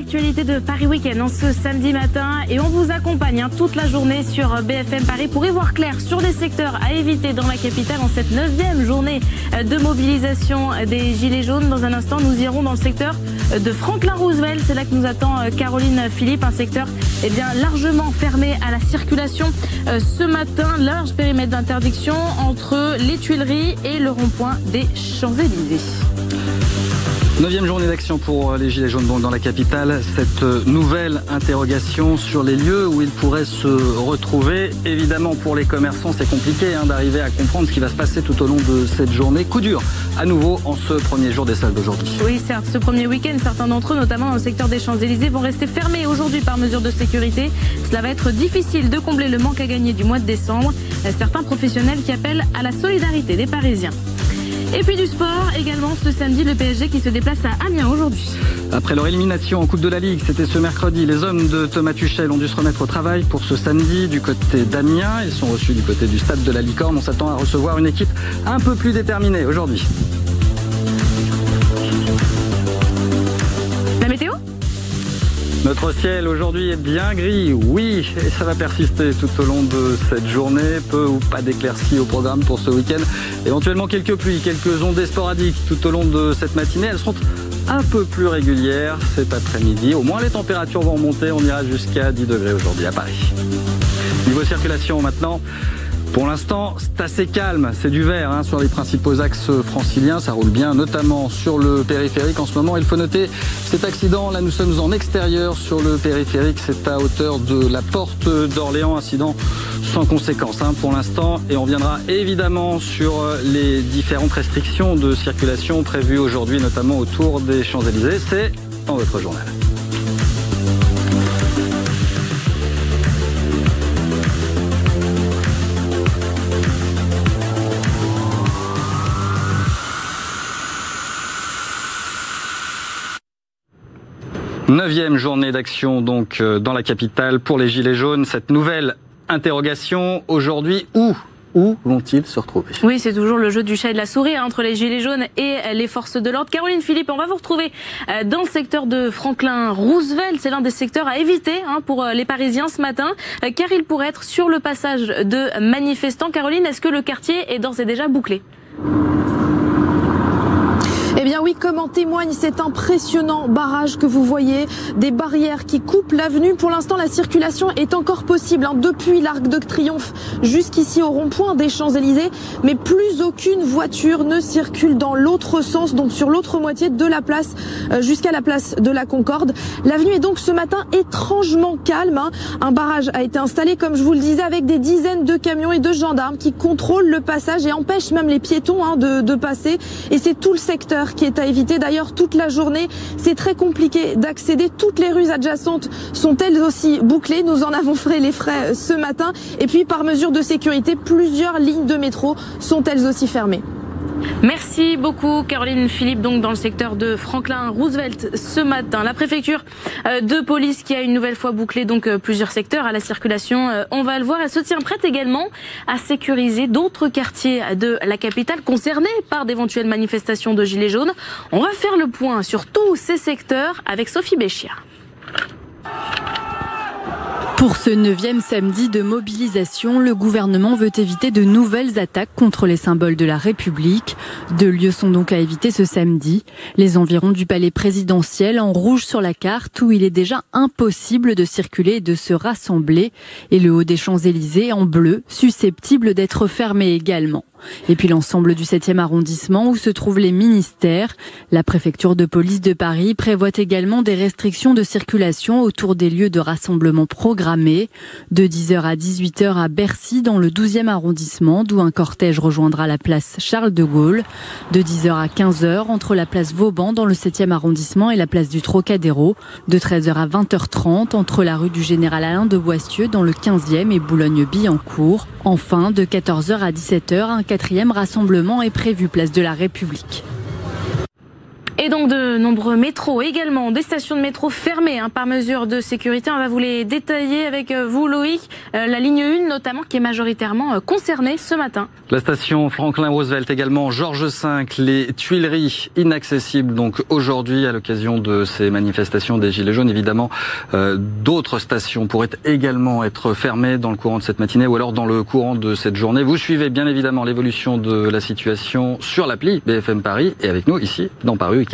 l'actualité de Paris Week-end en ce samedi matin et on vous accompagne toute la journée sur BFM Paris pour y voir clair sur les secteurs à éviter dans la capitale en cette 9e journée de mobilisation des Gilets jaunes. Dans un instant, nous irons dans le secteur de Franklin Roosevelt. C'est là que nous attend Caroline Philippe, un secteur largement fermé à la circulation ce matin. Large périmètre d'interdiction entre les Tuileries et le rond-point des Champs-Élysées. 9e journée d'action pour les Gilets jaunes donc dans la capitale. Cette nouvelle interrogation sur les lieux où ils pourraient se retrouver. Évidemment, pour les commerçants, c'est compliqué d'arriver à comprendre ce qui va se passer tout au long de cette journée. Coup dur, à nouveau, en ce premier jour des soldes aujourd'hui. Oui, certes, ce premier week-end, certains d'entre eux, notamment dans le secteur des Champs-Élysées, vont rester fermés aujourd'hui par mesure de sécurité. Cela va être difficile de combler le manque à gagner du mois de décembre. Certains professionnels qui appellent à la solidarité des Parisiens. Et puis du sport également ce samedi, le PSG qui se déplace à Amiens aujourd'hui. Après leur élimination en Coupe de la Ligue, c'était ce mercredi, les hommes de Thomas Tuchel ont dû se remettre au travail pour ce samedi du côté d'Amiens. Ils sont reçus du côté du stade de la Licorne. On s'attend à recevoir une équipe un peu plus déterminée aujourd'hui. La météo ? Notre ciel aujourd'hui est bien gris, oui, et ça va persister tout au long de cette journée. Peu ou pas d'éclaircies au programme pour ce week-end. Éventuellement quelques pluies, quelques ondées sporadiques tout au long de cette matinée. Elles seront un peu plus régulières cet après-midi. Au moins les températures vont remonter, on ira jusqu'à 10 degrés aujourd'hui à Paris. Niveau circulation maintenant. Pour l'instant, c'est assez calme, c'est du vert sur les principaux axes franciliens, ça roule bien, notamment sur le périphérique en ce moment. Il faut noter cet accident, là nous sommes en extérieur sur le périphérique, c'est à hauteur de la porte d'Orléans, incident sans conséquence pour l'instant. Et on viendra évidemment sur les différentes restrictions de circulation prévues aujourd'hui, notamment autour des Champs-Élysées. C'est dans votre journal. Neuvième journée d'action donc dans la capitale pour les Gilets jaunes. Cette nouvelle interrogation aujourd'hui, où vont-ils se retrouver ? Oui, c'est toujours le jeu du chat et de la souris entre les Gilets jaunes et les forces de l'ordre. Caroline Philippe, on va vous retrouver dans le secteur de Franklin Roosevelt. C'est l'un des secteurs à éviter pour les Parisiens ce matin, car il pourrait être sur le passage de manifestants. Caroline, est-ce que le quartier est d'ores et déjà bouclé ? Eh bien oui, comme en témoigne cet impressionnant barrage que vous voyez, des barrières qui coupent l'avenue. Pour l'instant, la circulation est encore possible depuis l'Arc de Triomphe jusqu'ici au rond-point des Champs-Élysées, mais plus aucune voiture ne circule dans l'autre sens, donc sur l'autre moitié de la place jusqu'à la place de la Concorde. L'avenue est donc ce matin étrangement calme. Un barrage a été installé, comme je vous le disais, avec des dizaines de camions et de gendarmes qui contrôlent le passage et empêchent même les piétons de passer. Et c'est tout le secteur qui est à éviter. D'ailleurs, toute la journée, c'est très compliqué d'accéder. Toutes les rues adjacentes sont elles aussi bouclées. Nous en avons fait les frais ce matin. Et puis, par mesure de sécurité, plusieurs lignes de métro sont elles aussi fermées. Merci beaucoup Caroline Philippe, donc dans le secteur de Franklin Roosevelt ce matin. La préfecture de police qui a une nouvelle fois bouclé donc plusieurs secteurs à la circulation, on va le voir, elle se tient prête également à sécuriser d'autres quartiers de la capitale concernés par d'éventuelles manifestations de Gilets jaunes. On va faire le point sur tous ces secteurs avec Sophie Béchia. Pour ce 9e samedi de mobilisation, le gouvernement veut éviter de nouvelles attaques contre les symboles de la République. 2 lieux sont donc à éviter ce samedi. Les environs du palais présidentiel en rouge sur la carte où il est déjà impossible de circuler et de se rassembler. Et le haut des Champs-Élysées en bleu, susceptible d'être fermé également. Et puis l'ensemble du 7e arrondissement où se trouvent les ministères. La préfecture de police de Paris prévoit également des restrictions de circulation autour des lieux de rassemblement programmés. De 10h à 18h à Bercy dans le 12e arrondissement, d'où un cortège rejoindra la place Charles de Gaulle. De 10h à 15h entre la place Vauban dans le 7e arrondissement et la place du Trocadéro. De 13h à 20h30 entre la rue du Général Alain de Boissieu dans le 15e et Boulogne-Billancourt. Enfin, de 14h à 17h, un 4e rassemblement est prévu place de la République. Et donc de nombreux métros également, des stations de métro fermées par mesure de sécurité. On va vous les détailler avec vous, Loïc. La ligne 1 notamment qui est majoritairement concernée ce matin. La station Franklin Roosevelt également, Georges V, les Tuileries inaccessibles donc aujourd'hui à l'occasion de ces manifestations des Gilets jaunes. Évidemment, d'autres stations pourraient également être fermées dans le courant de cette matinée ou alors dans le courant de cette journée. Vous suivez bien évidemment l'évolution de la situation sur l'appli BFM Paris et avec nous ici dans Paris Week-end.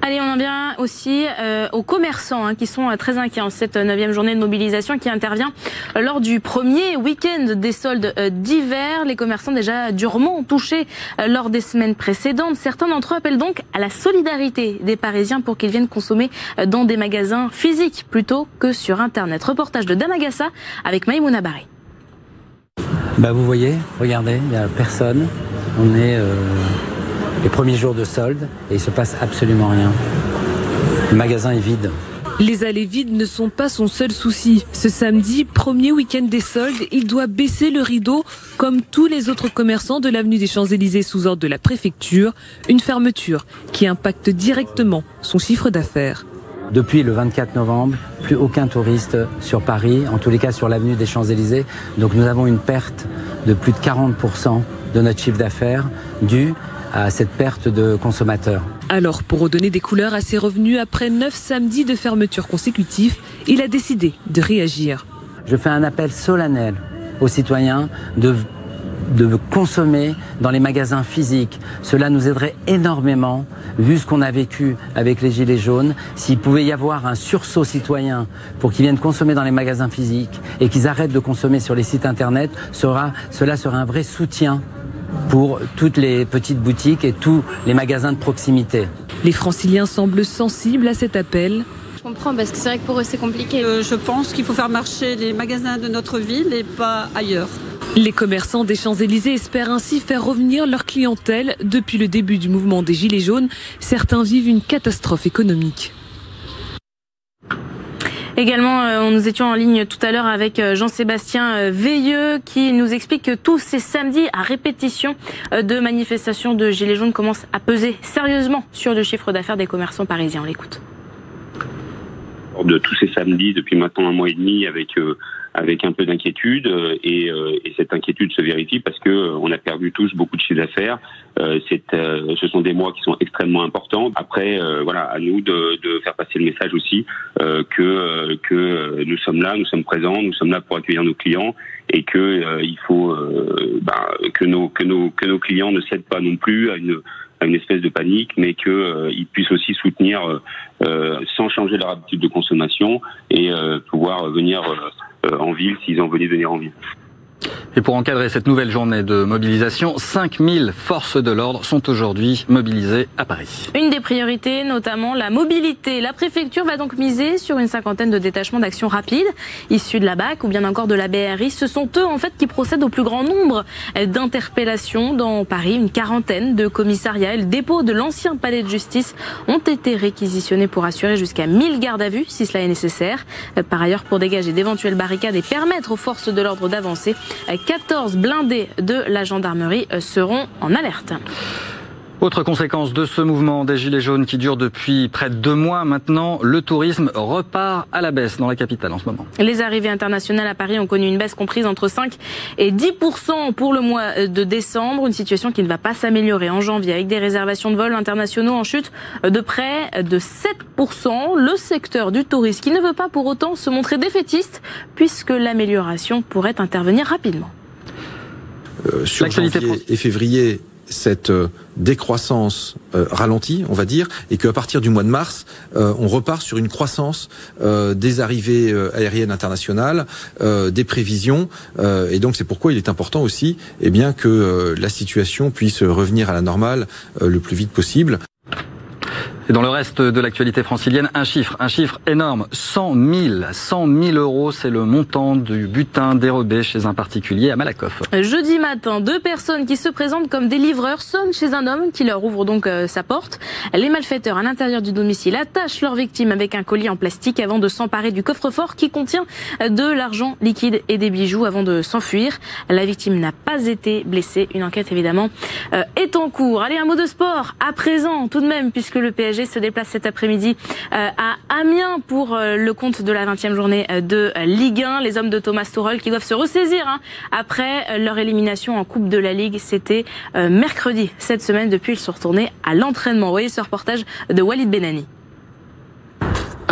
Allez, on en vient aussi aux commerçants qui sont très inquiets en cette 9e journée de mobilisation qui intervient lors du premier week-end des soldes d'hiver. Les commerçants déjà durement touchés lors des semaines précédentes. Certains d'entre eux appellent donc à la solidarité des Parisiens pour qu'ils viennent consommer dans des magasins physiques plutôt que sur Internet. Reportage de Damagassa avec Maïmouna Barry. Vous voyez, regardez, il n'y a personne. On est les premiers jours de solde et il se passe absolument rien. Le magasin est vide. Les allées vides ne sont pas son seul souci. Ce samedi, premier week-end des soldes, il doit baisser le rideau comme tous les autres commerçants de l'avenue des Champs-Élysées sous ordre de la préfecture. Une fermeture qui impacte directement son chiffre d'affaires. Depuis le 24 novembre, plus aucun touriste sur Paris, en tous les cas sur l'avenue des Champs-Élysées. Donc nous avons une perte de plus de 40% de notre chiffre d'affaires due à cette perte de consommateurs. Alors, pour redonner des couleurs à ses revenus, après 9 samedis de fermeture consécutifs, il a décidé de réagir. Je fais un appel solennel aux citoyens de consommer dans les magasins physiques. Cela nous aiderait énormément, vu ce qu'on a vécu avec les Gilets jaunes. S'il pouvait y avoir un sursaut citoyen pour qu'ils viennent consommer dans les magasins physiques et qu'ils arrêtent de consommer sur les sites internet, cela serait un vrai soutien pour toutes les petites boutiques et tous les magasins de proximité. Les franciliens semblent sensibles à cet appel. Je comprends parce que c'est vrai que pour eux c'est compliqué. Je pense qu'il faut faire marcher les magasins de notre ville et pas ailleurs. Les commerçants des Champs-Élysées espèrent ainsi faire revenir leur clientèle. Depuis le début du mouvement des Gilets jaunes, certains vivent une catastrophe économique. Également, nous étions en ligne tout à l'heure avec Jean-Sébastien Veilleux qui nous explique que tous ces samedis à répétition de manifestations de Gilets jaunes commencent à peser sérieusement sur le chiffre d'affaires des commerçants parisiens. On l'écoute. De tous ces samedis depuis maintenant 1 mois et demi avec un peu d'inquiétude et cette inquiétude se vérifie parce que on a perdu tous beaucoup de chiffre d'affaires. Ce sont des mois qui sont extrêmement importants. Après, à nous de faire passer le message aussi que nous sommes là, nous sommes présents, nous sommes là pour accueillir nos clients et que il faut que nos clients ne cèdent pas non plus à une espèce de panique, mais qu'ils puissent aussi soutenir sans changer leur habitude de consommation et pouvoir venir en ville s'ils ont envie de venir en ville. Et pour encadrer cette nouvelle journée de mobilisation, 5000 forces de l'ordre sont aujourd'hui mobilisées à Paris. Une des priorités, notamment la mobilité. La préfecture va donc miser sur une 50aine de détachements d'action rapide, issus de la BAC ou bien encore de la BRI. Ce sont eux, en fait, qui procèdent au plus grand nombre d'interpellations dans Paris. Une 40aine de commissariats et le dépôt de l'ancien palais de justice ont été réquisitionnés pour assurer jusqu'à 1000 gardes à vue, si cela est nécessaire. Par ailleurs, pour dégager d'éventuelles barricades et permettre aux forces de l'ordre d'avancer, 14 blindés de la gendarmerie seront en alerte. Autre conséquence de ce mouvement des Gilets jaunes qui dure depuis près de 2 mois maintenant, le tourisme repart à la baisse dans la capitale en ce moment. Les arrivées internationales à Paris ont connu une baisse comprise entre 5 et 10% pour le mois de décembre. Une situation qui ne va pas s'améliorer en janvier avec des réservations de vols internationaux en chute de près de 7%. Le secteur du tourisme qui ne veut pas pour autant se montrer défaitiste puisque l'amélioration pourrait intervenir rapidement. Sur janvier et février, cette décroissance ralentit, on va dire, et qu'à partir du mois de mars, on repart sur une croissance des arrivées aériennes internationales, des prévisions, et donc c'est pourquoi il est important aussi que la situation puisse revenir à la normale le plus vite possible. Et dans le reste de l'actualité francilienne, un chiffre énorme, 100 000 euros, c'est le montant du butin dérobé chez un particulier à Malakoff. Jeudi matin, 2 personnes qui se présentent comme des livreurs sonnent chez un homme qui leur ouvre donc sa porte. Les malfaiteurs à l'intérieur du domicile attachent leur victime avec un collier en plastique avant de s'emparer du coffre-fort qui contient de l'argent liquide et des bijoux avant de s'enfuir. La victime n'a pas été blessée. Une enquête évidemment est en cours. Allez, un mot de sport à présent tout de même, puisque le PSG se déplace cet après-midi à Amiens pour le compte de la 20e journée de Ligue 1. Les hommes de Thomas Tuchel qui doivent se ressaisir après leur élimination en Coupe de la Ligue. C'était mercredi cette semaine. Depuis, ils sont retournés à l'entraînement. Vous voyez ce reportage de Walid Benani.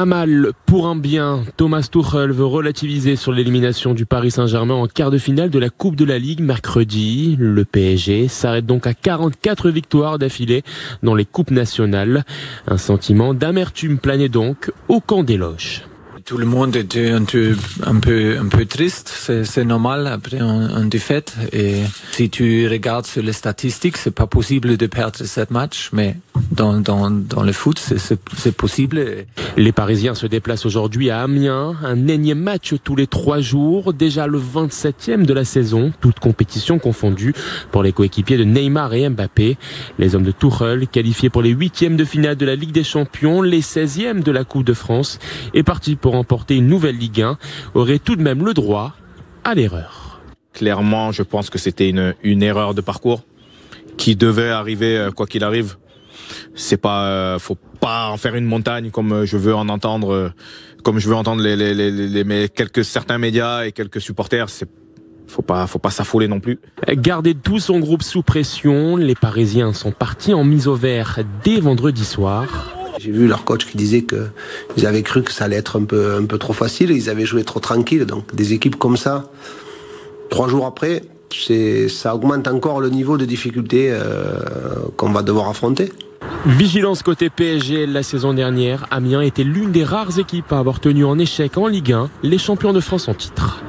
Un mal pour un bien. Thomas Tuchel veut relativiser sur l'élimination du Paris Saint-Germain en quart de finale de la Coupe de la Ligue mercredi. Le PSG s'arrête donc à 44 victoires d'affilée dans les coupes nationales. Un sentiment d'amertume planait donc au camp des loges. Tout le monde était un peu triste, c'est normal après une défaite. Et si tu regardes sur les statistiques, c'est pas possible de perdre ce match, mais dans le foot, c'est possible. Les Parisiens se déplacent aujourd'hui à Amiens, un énième match tous les 3 jours, déjà le 27e de la saison, toute compétition confondue pour les coéquipiers de Neymar et Mbappé. Les hommes de Tuchel, qualifiés pour les 8e de finale de la Ligue des Champions, les 16e de la Coupe de France, et partis pour remporter une nouvelle Ligue 1, auraient tout de même le droit à l'erreur. Clairement, je pense que c'était une erreur de parcours qui devait arriver quoi qu'il arrive. C'est pas, faut pas en faire une montagne comme je veux entendre certains médias et quelques supporters. Faut pas s'affoler non plus. Garder tout son groupe sous pression, les Parisiens sont partis en mise au vert dès vendredi soir. J'ai vu leur coach qui disait qu'ils avaient cru que ça allait être un peu trop facile, ils avaient joué trop tranquille. Donc des équipes comme ça, 3 jours après, ça augmente encore le niveau de difficulté qu'on va devoir affronter. Vigilance côté PSG, la saison dernière, Amiens était l'une des rares équipes à avoir tenu en échec en Ligue 1 les champions de France en titre.